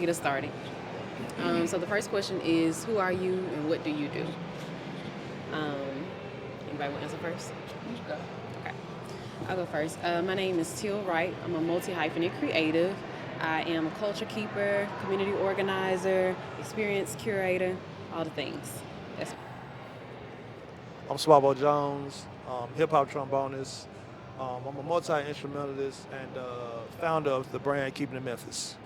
Get us started. So the first question is, who are you and what do you do? Um, Anybody want to answer first? Okay, I'll go first. My name is Teal Wright. I'm a multi-hyphenate creative. I am a culture keeper, community organizer, experience curator, all the things. That's I'm Suavo Jones, hip hop trombonist. I'm a multi instrumentalist and founder of the brand Keeping It Memphis.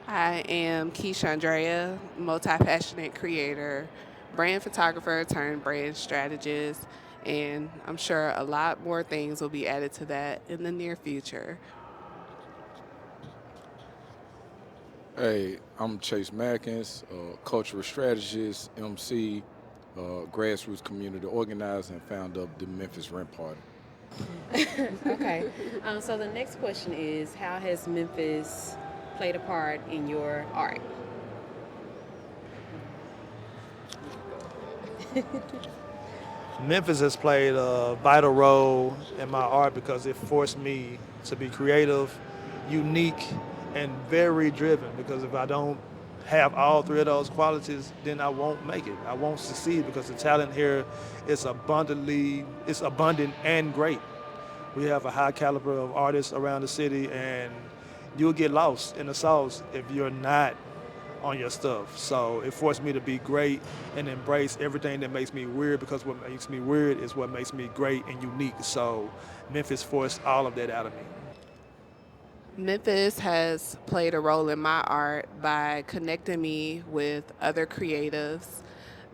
I am Keashundrea, multi-passionate creator, brand photographer turned brand strategist, and I'm sure a lot more things will be added to that in the near future. Hey, I'm Chase Madkins, cultural strategist, MC, grassroots community organizer, and founder of the Memphis Rent Party. okay. So the next question is, how has Memphis played a part in your art? Memphis has played a vital role in my art because it forced me to be creative, unique, and very driven. Because if I don't have all three of those qualities, then I won't make it. I won't succeed because the talent here is it's abundant and great. We have a high caliber of artists around the city, and you'll get lost in the sauce if you're not on your stuff. So it forced me to be great and embrace everything that makes me weird, because what makes me weird is what makes me great and unique. So Memphis forced all of that out of me. Memphis has played a role in my art by connecting me with other creatives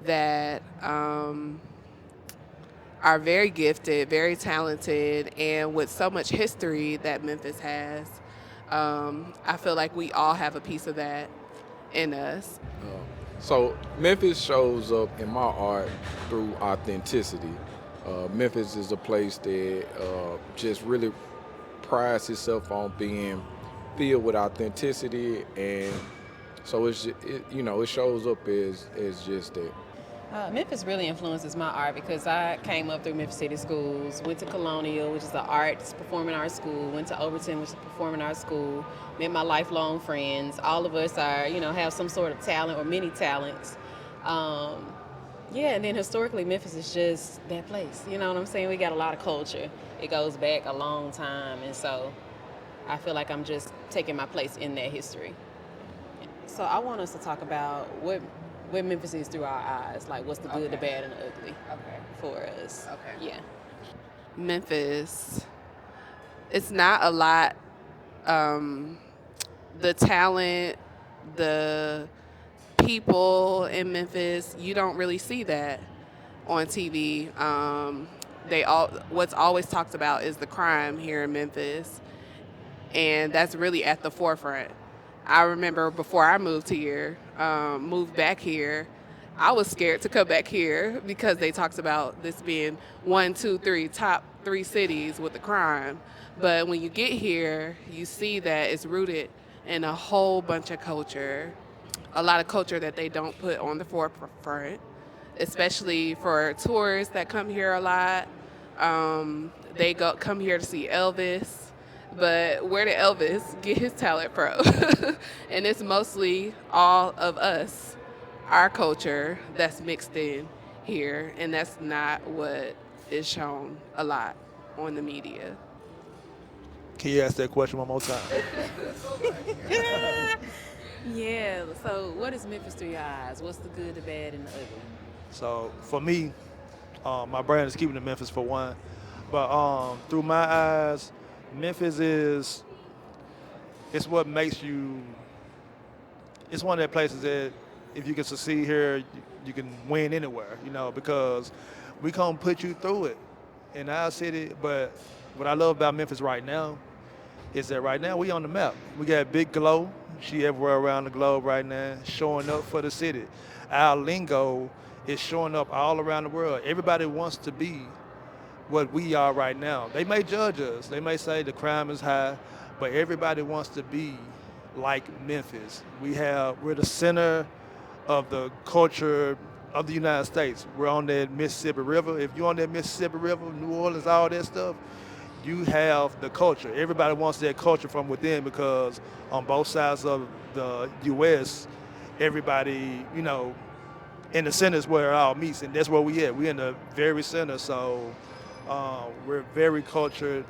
that are very gifted, very talented, and with so much history that Memphis has. I feel like we all have a piece of that in us. So Memphis shows up in my art through authenticity. Memphis is a place that just really prides itself on being filled with authenticity, and so it shows up as just that. Memphis really influences my art because I came up through Memphis City Schools, went to Colonial, which is the arts performing arts school, went to Overton, which is performing arts school, met my lifelong friends. All of us are, have some sort of talent or many talents. And then historically, Memphis is just that place. You know what I'm saying? We got a lot of culture. It goes back a long time, and so I feel like I'm just taking my place in that history. So I want us to talk about where Memphis is through our eyes, like what's the good, the bad, and the ugly for us. Okay. Yeah. Memphis, it's not a lot. The talent, the people in Memphis, you don't really see that on TV. What's always talked about is the crime here in Memphis, and that's really at the forefront. I remember before I moved back here, I was scared to come back here because they talked about this being one, two, three, top three cities with the crime. But when you get here, you see that it's rooted in a whole bunch of culture, a lot of culture that they don't put on the forefront, especially for tourists that come here a lot. They come here to see Elvis. But where did Elvis get his talent from? And it's mostly all of us, our culture, that's mixed in here, and that's not what is shown a lot on the media. Can you ask that question one more time? Yeah. So what is Memphis through your eyes? What's the good, the bad, and the ugly? So for me, my brand is Keeping It Memphis for one. But through my eyes, Memphis it's what makes you. It's one of the places that if you can succeed here, you can win anywhere. Because we gonna put you through it in our city. But what I love about Memphis right now is that right now we on the map. We got Big Glow. She everywhere around the globe right now, showing up for the city. Our lingo is showing up all around the world. Everybody wants to be what we are right now. They may judge us. They may say the crime is high, but everybody wants to be like Memphis. We're the center of the culture of the United States. We're on that Mississippi River. If you're on that Mississippi River, New Orleans, all that stuff, you have the culture. Everybody wants that culture from within because on both sides of the U.S., everybody, in the center is where it all meets, and that's where we at. We in the very center, so we're very cultured,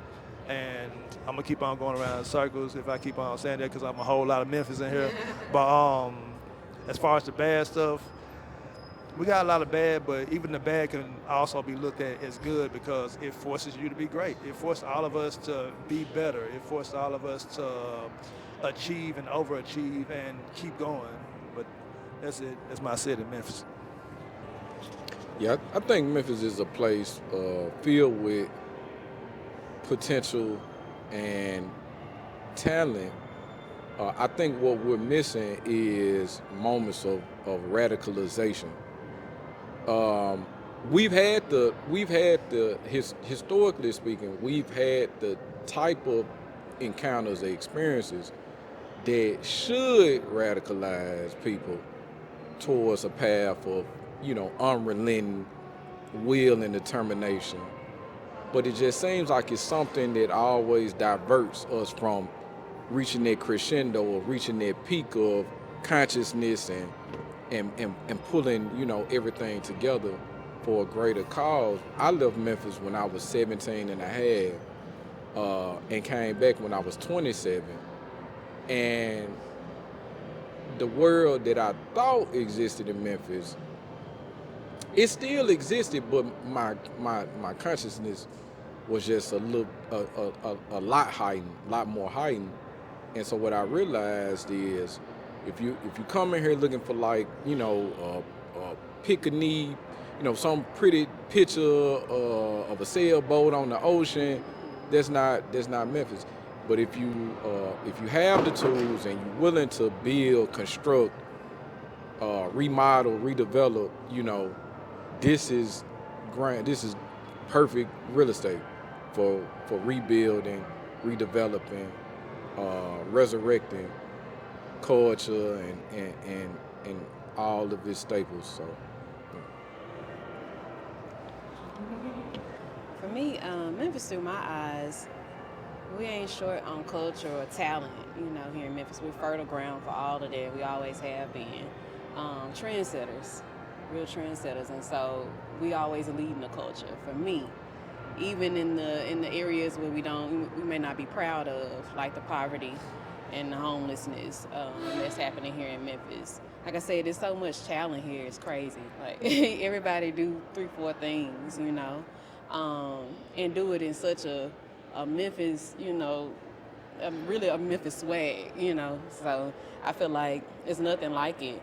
and I'm gonna keep on going around in circles if I keep on saying that because I'm a whole lot of Memphis in here. But as far as the bad stuff, we got a lot of bad, but even the bad can also be looked at as good because it forces you to be great. It forces all of us to be better. It forces all of us to achieve and overachieve and keep going. But that's it. That's my city, Memphis. Yeah, I think Memphis is a place filled with potential and talent. I think what we're missing is moments of radicalization. Historically speaking, we've had the type of encounters or experiences that should radicalize people towards a path of, unrelenting will and determination. But it just seems like it's something that always diverts us from reaching that crescendo or reaching that peak of consciousness and pulling, everything together for a greater cause. I left Memphis when I was 17 and a half and came back when I was 27. And the world that I thought existed in Memphis, it still existed, but my consciousness was just a lot heightened, a lot more heightened. And so what I realized is, if you come in here looking for pick a need, some pretty picture of a sailboat on the ocean, that's not Memphis. But if you have the tools and you're willing to build, construct, remodel, redevelop, this is grand. This is perfect real estate for rebuilding, redeveloping, resurrecting culture and all of its staples. So, For me, Memphis through my eyes, we ain't short on culture or talent. Here in Memphis, we're fertile ground for all of that. We always have been trendsetters, real trendsetters, and so we always leading the culture. For me, even in the areas where we may not be proud of, like the poverty and the homelessness that's happening here in Memphis. Like I said, there's so much talent here. It's crazy. Like everybody do 3-4 things, and do it in such a Memphis, really a Memphis swag, So I feel like it's nothing like it.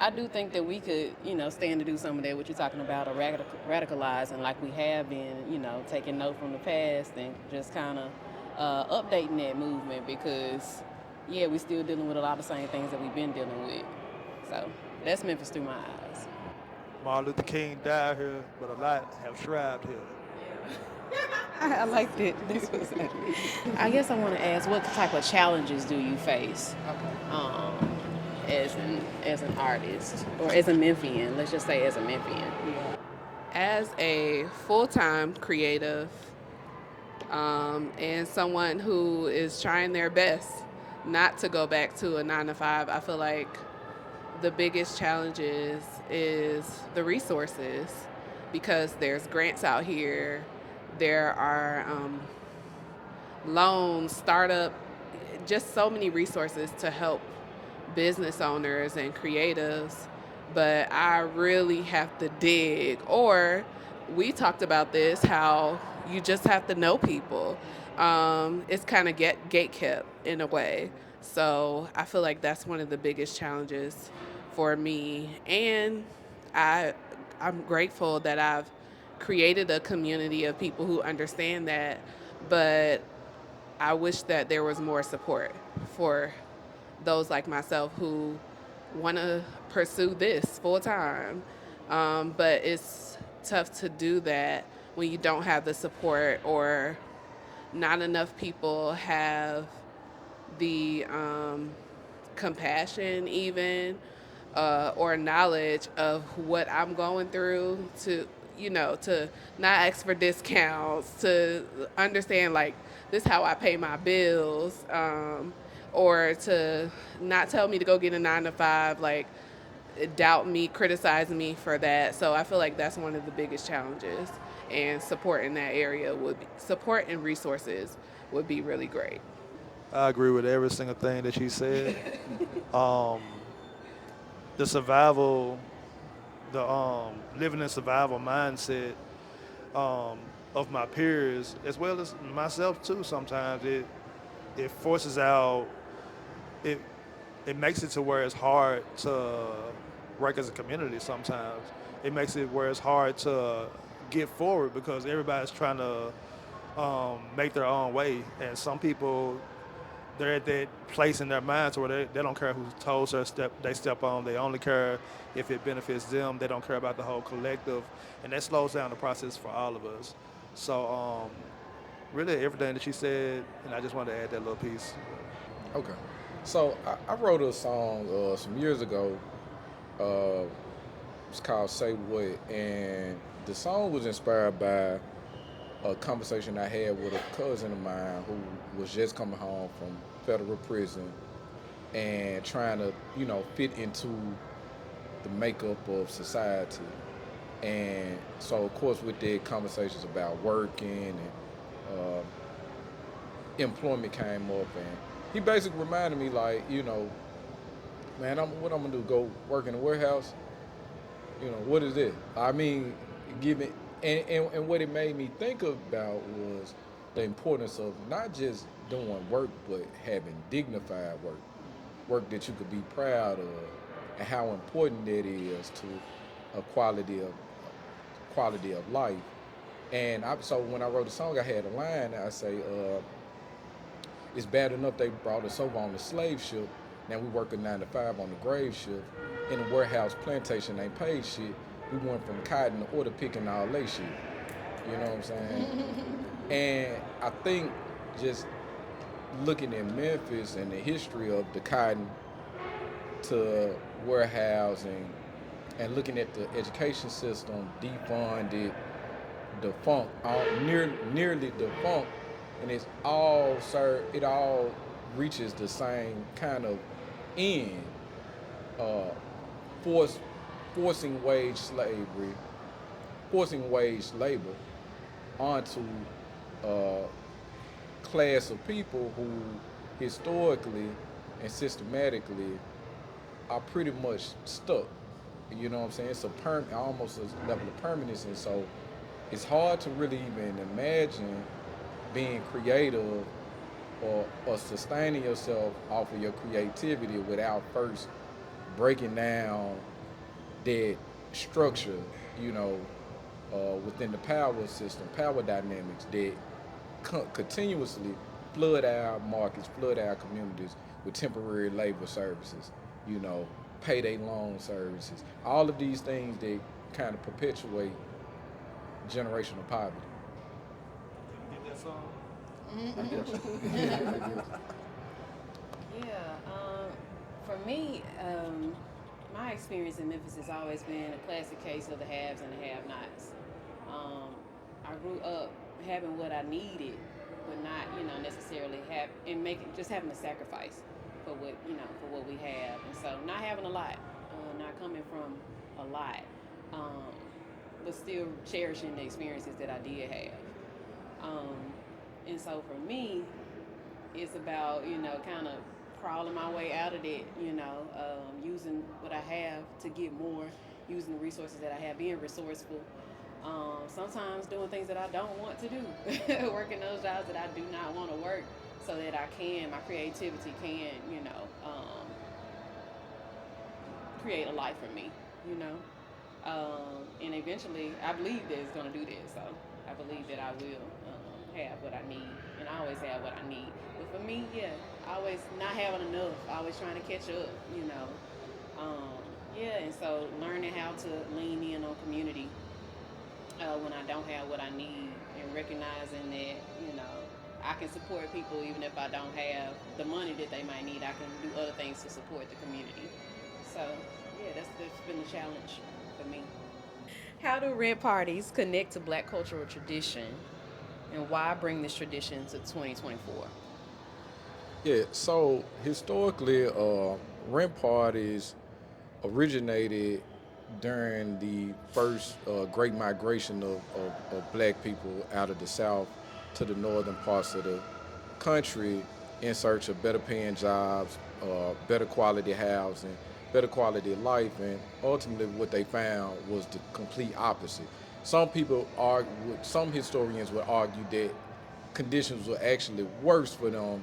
I do think that we could, stand to do some of that, what you're talking about, or radicalizing like we have been, taking note from the past and just kind of updating that movement because, yeah, we're still dealing with a lot of the same things that we've been dealing with. So that's Memphis through my eyes. Martin Luther King died here, but a lot have thrived here. I liked it. I guess I want to ask, what type of challenges do you face as an artist or as a Memphian? Let's just say as a Memphian. As a full-time creative and someone who is trying their best not to go back to a 9-to-5, I feel like the biggest challenges is the resources because there's grants out here. There are loans, startup, just so many resources to help business owners and creatives, but I really have to dig. Or we talked about this, how you just have to know people. It's kind of gate-kept in a way. So I feel like that's one of the biggest challenges for me. And I'm grateful that I've created a community of people who understand that, but I wish that there was more support for those like myself who want to pursue this full time. But it's tough to do that when you don't have the support or not enough people have the compassion even or knowledge of what I'm going through to, to not ask for discounts, to understand like this is how I pay my bills, or to not tell me to go get a 9 to 5, like doubt me, criticize me for that. So I feel like that's one of the biggest challenges, and support in that area support and resources would be really great. I agree with every single thing that she said. um, the survival, the living in survival mindset um, of my peers, as well as myself too. Sometimes it forces out it it makes it to where it's hard to work as a community. Sometimes it makes it where it's hard to get forward because everybody's trying to make their own way, and some people they're at that place in their minds where they don't care who toes they step on. They only care if it benefits them. They don't care about the whole collective, and that slows down the process for all of us. So really everything that she said, and I just wanted to add that little piece. Okay. So I wrote a song some years ago. It's called "Say What," and the song was inspired by a conversation I had with a cousin of mine who was just coming home from federal prison and trying to, fit into the makeup of society. And so, of course, with the conversations about working and employment came up, and he basically reminded me, like, man, what I'm gonna do? Go work in a warehouse? What is it? I mean, given and what it made me think about was the importance of not just doing work, but having dignified work that you could be proud of, and how important that is to a quality of life. And so when I wrote the song, I had a line. I say, "It's bad enough they brought us over on the slave ship. Now we work a 9 to 5 on the grave shift. In the warehouse plantation, ain't paid shit. We went from cotton to order picking all that shit." You know what I'm saying? And I think just looking at Memphis and the history of the cotton to warehousing, and looking at the education system defunded, defunct, nearly defunct, and it all reaches the same kind of end, uh, force, forcing wage labor onto a class of people who historically and systematically are pretty much stuck. You know what I'm saying? It's almost a level of permanence, and so it's hard to really even imagine being creative or sustaining yourself off of your creativity without first breaking down that structure, within the power system, power dynamics that continuously flood our markets, flood our communities with temporary labor services, payday loan services, all of these things that kind of perpetuate generational poverty. Get that song? Yeah, for me, my experience in Memphis has always been a classic case of the haves and the have-nots. I grew up having what I needed, but not, necessarily having to sacrifice for what we have, and so not having a lot, not coming from a lot, but still cherishing the experiences that I did have. And so for me, it's about, kind of crawling my way out of it, using what I have to get more, using the resources that I have, being resourceful. Sometimes doing things that I don't want to do, working those jobs that I do not want to work, so that my creativity can, create a life for me, and eventually I believe that it's going to do this, so I believe that I will have what I need, and I always have what I need. But for me, yeah, always not having enough, always trying to catch up, and so learning how to lean in on community when I don't have what I need, and recognizing that, I can support people even if I don't have the money that they might need. I can do other things to support the community. So, yeah, that's been the challenge for me. How do rent parties connect to Black cultural tradition, and why bring this tradition to 2024? Yeah, so historically, rent parties originated during the first great migration of black people out of the South to the northern parts of the country in search of better paying jobs, better quality housing, better quality of life, and ultimately what they found was the complete opposite. Some historians would argue that conditions were actually worse for them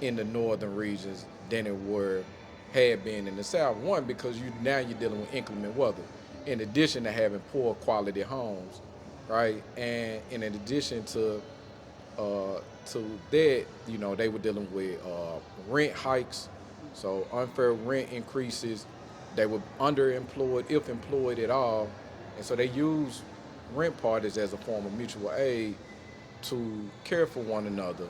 in the northern regions than it had been in the south. One, because you're dealing with inclement weather, in addition to having poor quality homes, right? And in addition to that, they were dealing with rent hikes, so unfair rent increases. They were underemployed, if employed at all, and so they used rent parties as a form of mutual aid to care for one another.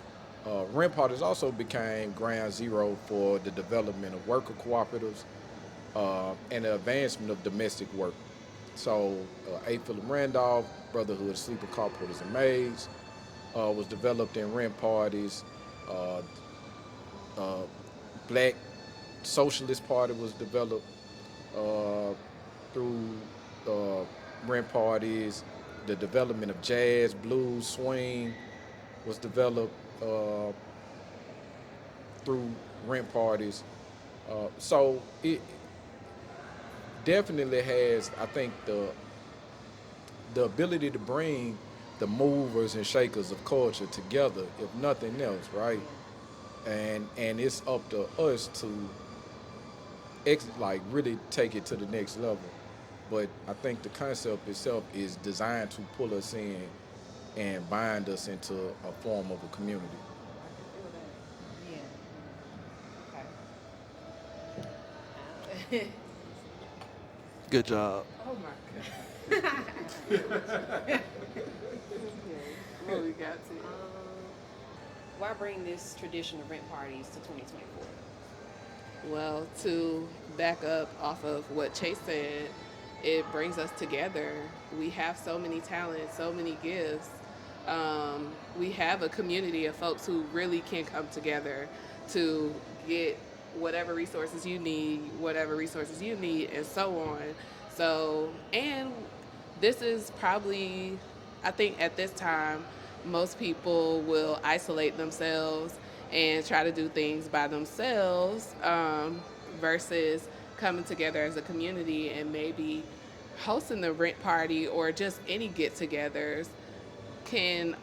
Rent parties also became ground zero for the development of worker cooperatives and the advancement of domestic work. So, A. Philip Randolph, Brotherhood of Sleeping Car Porters and Maids, was developed in rent parties. Black Socialist Party was developed through rent parties. The development of jazz, blues, swing was developed through rent parties. So it definitely has, I think, the ability to bring the movers and shakers of culture together, if nothing else, right? And it's up to us to really take it to the next level. But I think the concept itself is designed to pull us in and bind us into a form of a community. Yeah. Good job. Oh my God. What we got to? Why bring this tradition of rent parties to 2024? Well, to back up off of what Chase said, it brings us together. We have so many talents, so many gifts. We have a community of folks who really can come together to get whatever resources you need, and so on. So, and this is probably, I think at this time, most people will isolate themselves and try to do things by themselves versus coming together as a community and maybe hosting the rent party or just any get-togethers can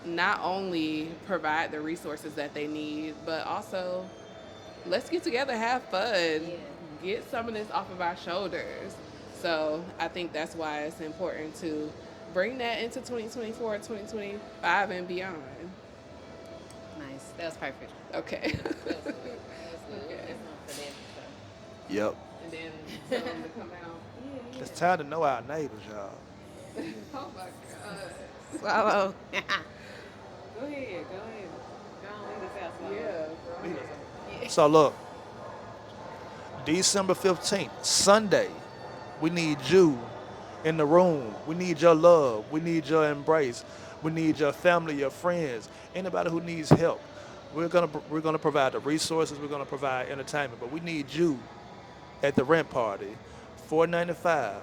not only provide the resources that they need, but also let's get together, have fun, get some of this off of our shoulders. So I think that's why it's important to bring that into 2024, 2025, and beyond. Nice. That was perfect. Okay. That was good. Okay. Yep. And then tell them to come out. It's time to know our neighbors, y'all. Oh my God. Suavo. Go ahead. Go on, leave this out, Suavo. Yeah. So look, December 15th, Sunday, we need you in the room. We need your love. We need your embrace. We need your family, your friends, anybody who needs help. We're gonna provide the resources. We're gonna provide entertainment, but we need you at the rent party, 495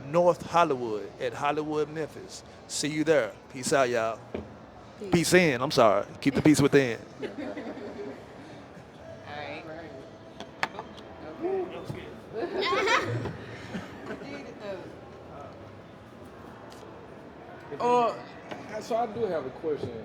North Hollywood at Hollywood, Memphis. See you there. Peace out, y'all. Peace in. I'm sorry. Keep the peace within. So I do have a question.